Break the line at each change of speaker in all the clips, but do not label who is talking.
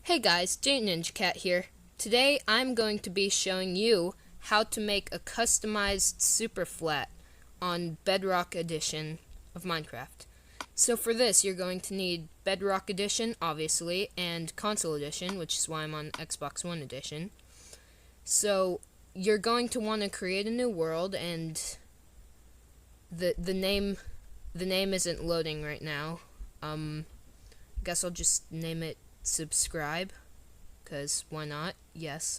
Hey guys, Jayninjacat here. Today I'm going to be showing you how to make a customized SUPERFLAT on Bedrock edition of Minecraft. So for this you're going to need Bedrock edition, obviously, and console edition, which is why I'm on Xbox One edition. So you're going to want to create a new world, and the name isn't loading right now. Guess I'll just name it subscribe, because why not? Yes.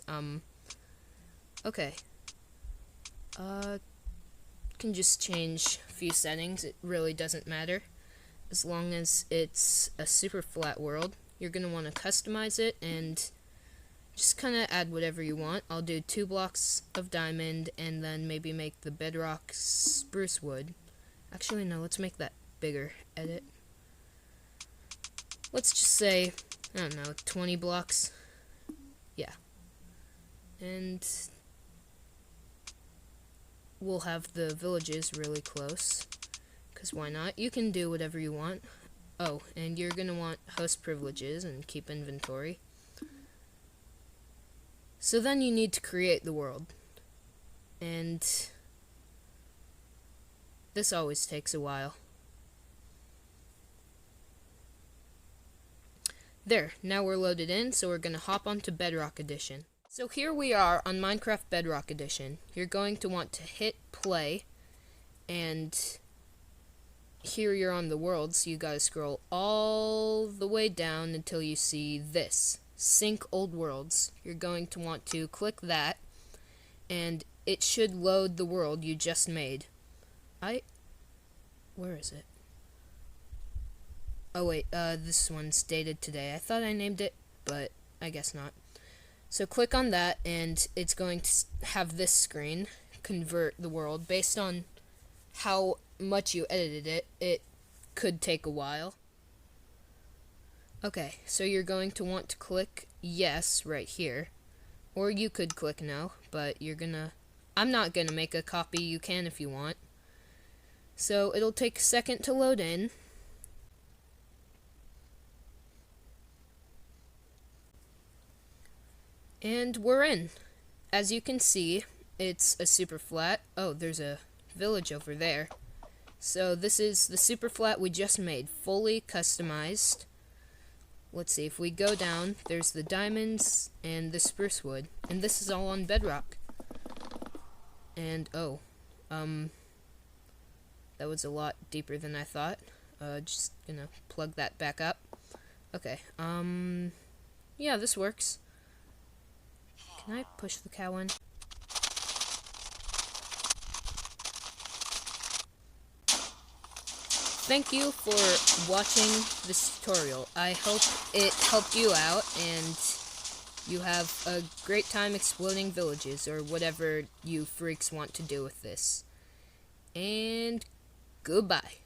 Okay. Can just change a few settings. It really doesn't matter as long as it's a super flat world. You're gonna want to customize it and just kind of add whatever you want. I'll do 2 blocks of diamond and then maybe make the bedrock spruce wood. Actually, no, let's make that bigger. Edit. Let's just say, I don't know, 20 blocks. Yeah. And we'll have the villages really close, because why not? You can do whatever you want. Oh, and you're going to want host privileges and keep inventory. So then you need to create the world. And this always takes a while. There, now we're loaded in, so we're going to hop onto Bedrock Edition. So here we are on Minecraft Bedrock Edition. You're going to want to hit play, and here you're on the world, so you gotta scroll all the way down until you see this, Sync Old Worlds. You're going to want to click that, and it should load the world you just made. Where is it? Oh wait, this one's dated today. I thought I named it, but I guess not. So click on that, and it's going to have this screen, convert the world. Based on how much you edited it, it could take a while. Okay, so you're going to want to click yes right here, or you could click no, but I'm not gonna make a copy. You can if you want. So it'll take a second to load in. And we're in. As you can see, it's a super flat. Oh, there's a village over there. So this is the super flat we just made, fully customized. Let's see, if we go down, there's the diamonds and the spruce wood. And this is all on Bedrock. And, oh, that was a lot deeper than I thought. Just gonna plug that back up. Okay, yeah, this works. Can I push the cow in? Thank you for watching this tutorial. I hope it helped you out and you have a great time exploding villages or whatever you freaks want to do with this. And goodbye.